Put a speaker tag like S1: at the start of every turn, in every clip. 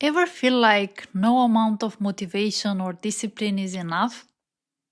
S1: Ever feel like no amount of motivation or discipline is enough?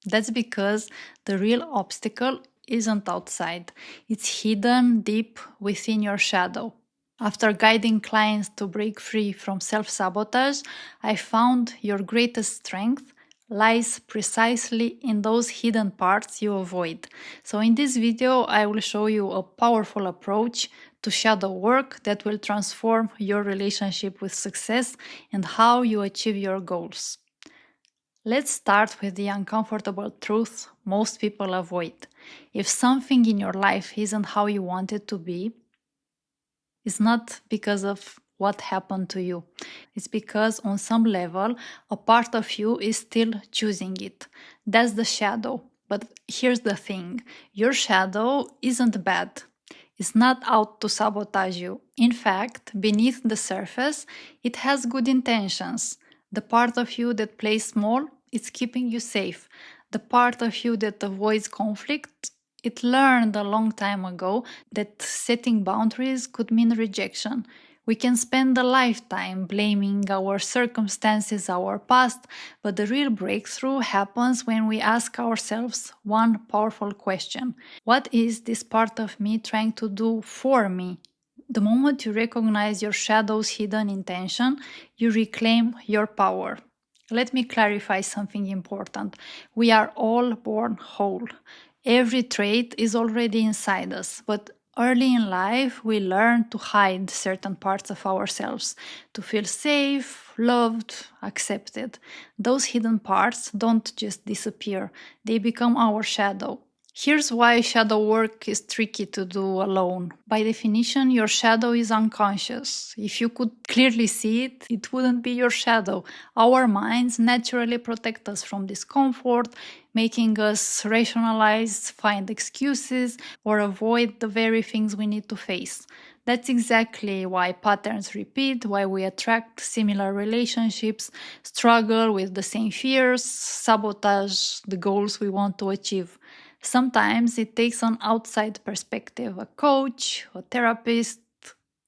S1: That's because the real obstacle isn't outside, it's hidden deep within your shadow. After guiding clients to break free from self sabotage, I found your greatest strength lies precisely in those hidden parts you avoid. So, in this video, I will show you a powerful approach to shadow work that will transform your relationship with success and how you achieve your goals. Let's start with the uncomfortable truth most people avoid. If something in your life isn't how you want it to be, it's not because of what happened to you. It's because on some level, a part of you is still choosing it. That's the shadow. But here's the thing, your shadow isn't bad. It's not out to sabotage you. In fact, beneath the surface, it has good intentions. The part of you that plays small, it's keeping you safe. The part of you that avoids conflict, it learned a long time ago that setting boundaries could mean rejection. We can spend a lifetime blaming our circumstances, our past, but the real breakthrough happens when we ask ourselves one powerful question: what is this part of me trying to do for me? The moment you recognize your shadow's hidden intention, you reclaim your power. Let me clarify something important. We are all born whole. Every trait is already inside us, but early in life we learn to hide certain parts of ourselves to feel safe, loved, accepted. Those hidden parts don't just disappear, they become our shadow. Here's why shadow work is tricky to do alone. By definition, your shadow is unconscious. If you could clearly see it, it wouldn't be your shadow. Our minds naturally protect us from discomfort, making us rationalize, find excuses, or avoid the very things we need to face. That's exactly why patterns repeat, why we attract similar relationships, struggle with the same fears, sabotage the goals we want to achieve. Sometimes it takes an outside perspective, a coach, a therapist,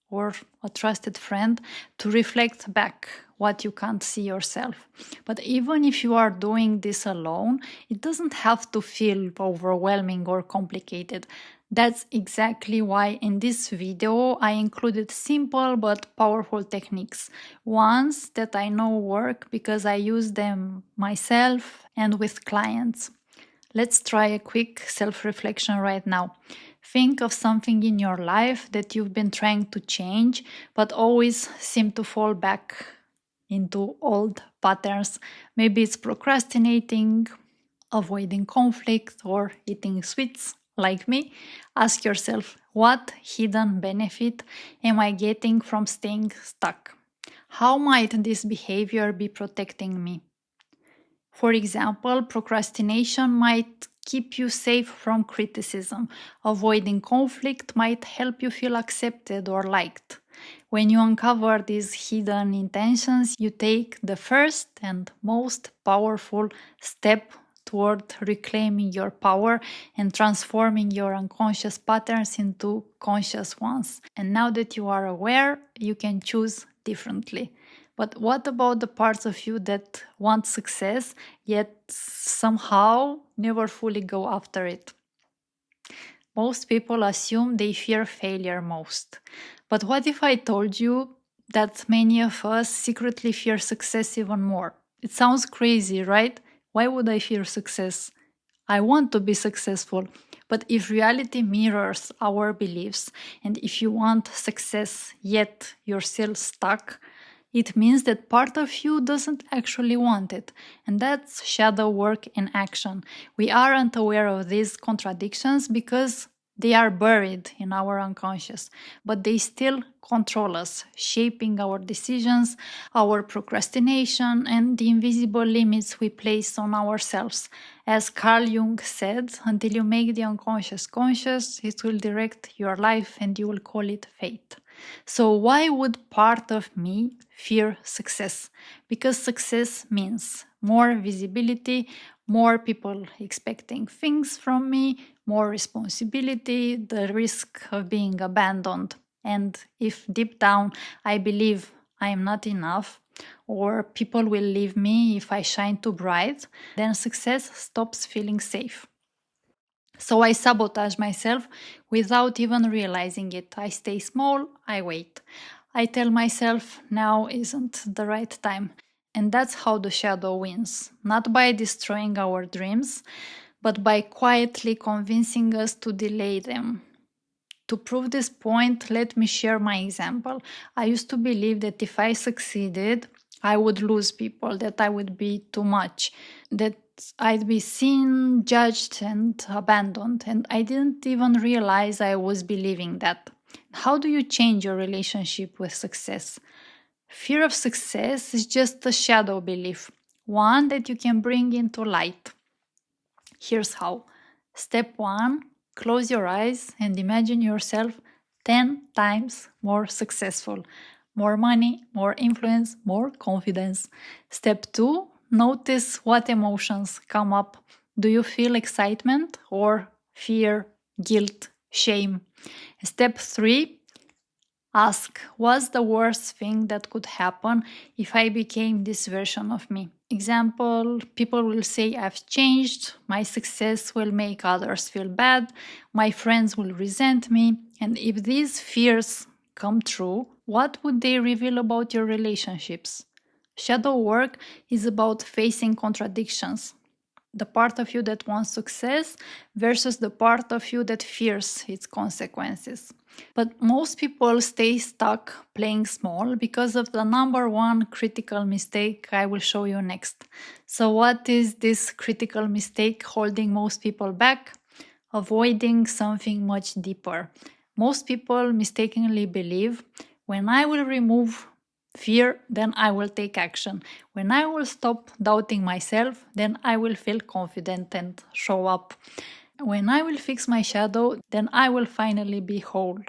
S1: or a trusted friend to reflect back what you can't see yourself. But even if you are doing this alone, it doesn't have to feel overwhelming or complicated. That's exactly why in this video I included simple but powerful techniques. Ones that I know work because I use them myself and with clients. Let's try a quick self reflection right now. Think of something in your life that you've been trying to change, but always seem to fall back into old patterns. Maybe it's procrastinating, avoiding conflict, or eating sweets like me. Ask yourself, what hidden benefit am I getting from staying stuck? How might this behavior be protecting me? For example, procrastination might keep you safe from criticism. Avoiding conflict might help you feel accepted or liked. When you uncover these hidden intentions, you take the first and most powerful step toward reclaiming your power and transforming your unconscious patterns into conscious ones. And now that you are aware, you can choose differently. But what about the parts of you that want success yet somehow never fully go after it? Most people assume they fear failure most. But what if I told you that many of us secretly fear success even more? It sounds crazy, right? Why would I fear success? I want to be successful. But if reality mirrors our beliefs, and if you want success yet you're still stuck, it means that part of you doesn't actually want it. And that's shadow work in action. We aren't aware of these contradictions because they are buried in our unconscious, but they still control us, shaping our decisions, our procrastination, and the invisible limits we place on ourselves. As Carl Jung said, until you make the unconscious conscious, it will direct your life and you will call it fate. So, why would part of me fear success? Because success means more visibility, more people expecting things from me, more responsibility, the risk of being abandoned. And if deep down I believe I am not enough, or people will leave me if I shine too bright, then success stops feeling safe. So I sabotage myself without even realizing it. I stay small, I wait. I tell myself now isn't the right time. And that's how the shadow wins. Not by destroying our dreams, but by quietly convincing us to delay them. To prove this point, let me share my example. I used to believe that if I succeeded, I would lose people, that I would be too much, that I'd be seen, judged, and abandoned. And I didn't even realize I was believing that. How do you change your relationship with success? Fear of success is just a shadow belief, one that you can bring into light. Here's how. Step 1, close your eyes and imagine yourself 10 times more successful. More money, more influence, more confidence. Step 2, notice what emotions come up. Do you feel excitement or fear, guilt, shame? Step 3, ask, what's the worst thing that could happen if I became this version of me? Example, people will say I've changed, my success will make others feel bad, my friends will resent me. And if these fears come true, what would they reveal about your relationships? Shadow work is about facing contradictions. The part of you that wants success versus the part of you that fears its consequences. But most people stay stuck playing small because of the number one critical mistake I will show you next. So, what is this critical mistake holding most people back? Avoiding something much deeper. Most people mistakenly believe when I will remove fear, then I will take action. When I will stop doubting myself, then I will feel confident and show up. When I will fix my shadow, then I will finally be whole.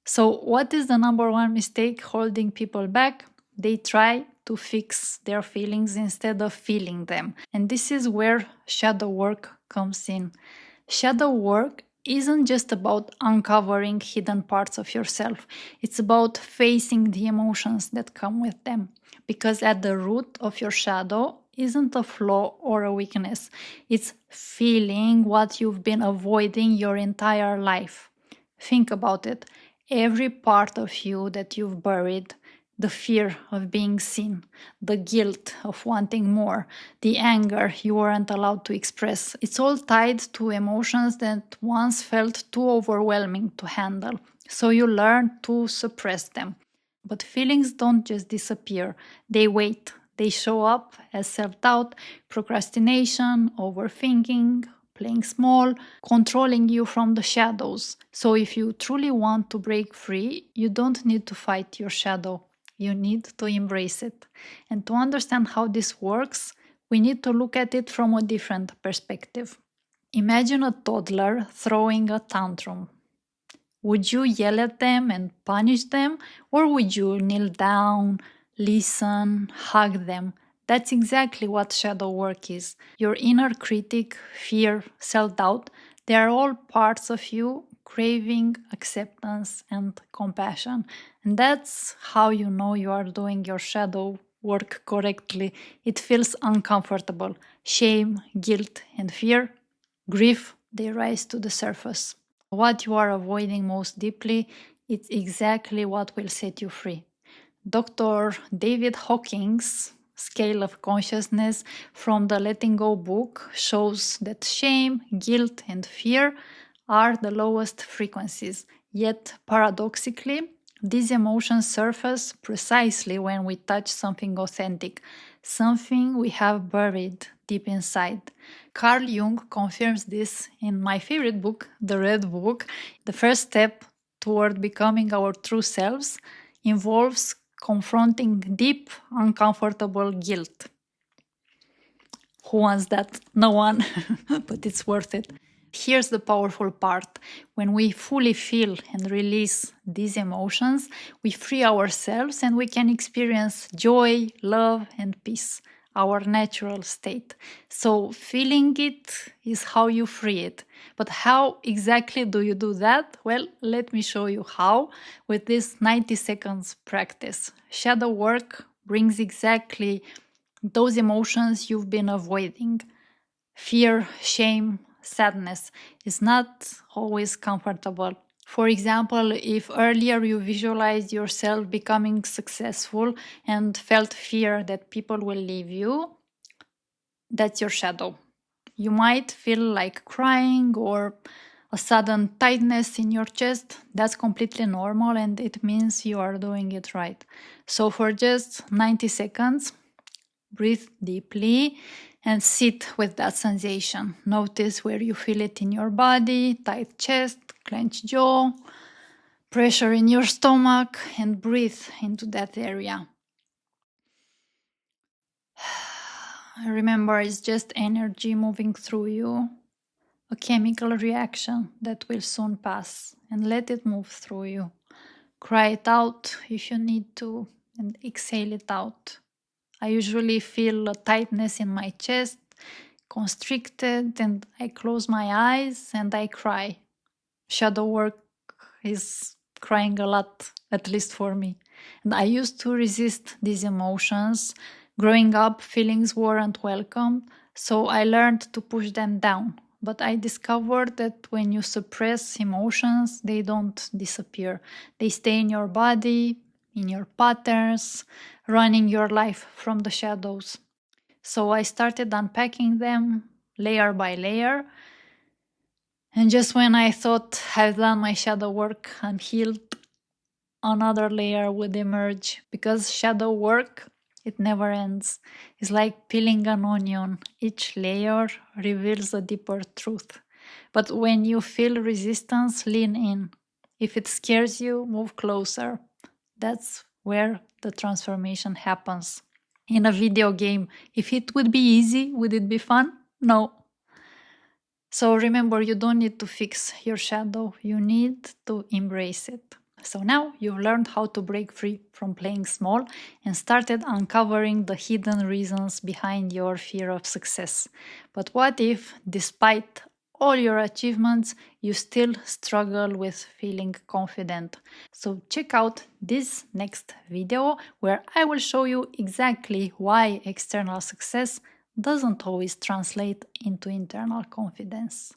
S1: So, what is the number one mistake holding people back? They try to fix their feelings instead of feeling them. And this is where shadow work comes in. Shadow work isn't just about uncovering hidden parts of yourself, it's about facing the emotions that come with them. Because at the root of your shadow isn't a flaw or a weakness, it's feeling what you've been avoiding your entire life. Think about it. Every part of you that you've buried, the fear of being seen, the guilt of wanting more, the anger you weren't allowed to express. It's all tied to emotions that once felt too overwhelming to handle. So you learn to suppress them. But feelings don't just disappear, they wait. They show up as self doubt, procrastination, overthinking, playing small, controlling you from the shadows. So if you truly want to break free, you don't need to fight your shadow. You need to embrace it. And to understand how this works, we need to look at it from a different perspective. Imagine a toddler throwing a tantrum. Would you yell at them and punish them, or would you kneel down, listen, hug them? That's exactly what shadow work is. Your inner critic, fear, self doubt, they are all parts of you craving acceptance and compassion. And that's how you know you are doing your shadow work correctly. It feels uncomfortable. Shame, guilt, and fear, grief, they rise to the surface. What you are avoiding most deeply, it's exactly what will set you free. Dr. David Hawkins' scale of consciousness from the Letting Go book shows that shame, guilt, and fear are the lowest frequencies. Yet, paradoxically, these emotions surface precisely when we touch something authentic, something we have buried deep inside. Carl Jung confirms this in my favorite book, The Red Book. The first step toward becoming our true selves involves confronting deep, uncomfortable guilt. Who wants that? No one, but it's worth it. Here's the powerful part. When we fully feel and release these emotions, we free ourselves and we can experience joy, love, and peace. our natural state. So feeling it is how you free it. But how exactly do you do that? Well, let me show you how with this 90 seconds practice. Shadow work brings exactly those emotions you've been avoiding. Fear, shame, sadness is not always comfortable. For example, if earlier you visualized yourself becoming successful and felt fear that people will leave you, that's your shadow. You might feel like crying or a sudden tightness in your chest. That's completely normal and it means you are doing it right. So, for just 90 seconds, breathe deeply and sit with that sensation. Notice where you feel it in your body: tight chest, clenched jaw, pressure in your stomach, and breathe into that area. Remember, it's just energy moving through you, a chemical reaction that will soon pass, and let it move through you. Cry it out if you need to, and exhale it out. I usually feel a tightness in my chest, constricted, and I close my eyes and I cry. Shadow work is crying a lot, at least for me. And I used to resist these emotions. Growing up, feelings weren't welcome, so I learned to push them down. But I discovered that when you suppress emotions, they don't disappear. They stay in your body, in your patterns, running your life from the shadows. So I started unpacking them layer by layer. And just when I thought I've done my shadow work, I'm healed, another layer would emerge. Because shadow work, it never ends. It's like peeling an onion. Each layer reveals a deeper truth. But when you feel resistance, lean in. If it scares you, move closer. That's where the transformation happens. In a video game, if it would be easy, would it be fun? No. So remember, you don't need to fix your shadow, you need to embrace it. So now you've learned how to break free from playing small and started uncovering the hidden reasons behind your fear of success. But what if, despite all your achievements, you still struggle with feeling confident? So check out this next video where I will show you exactly why external success doesn't always translate into internal confidence.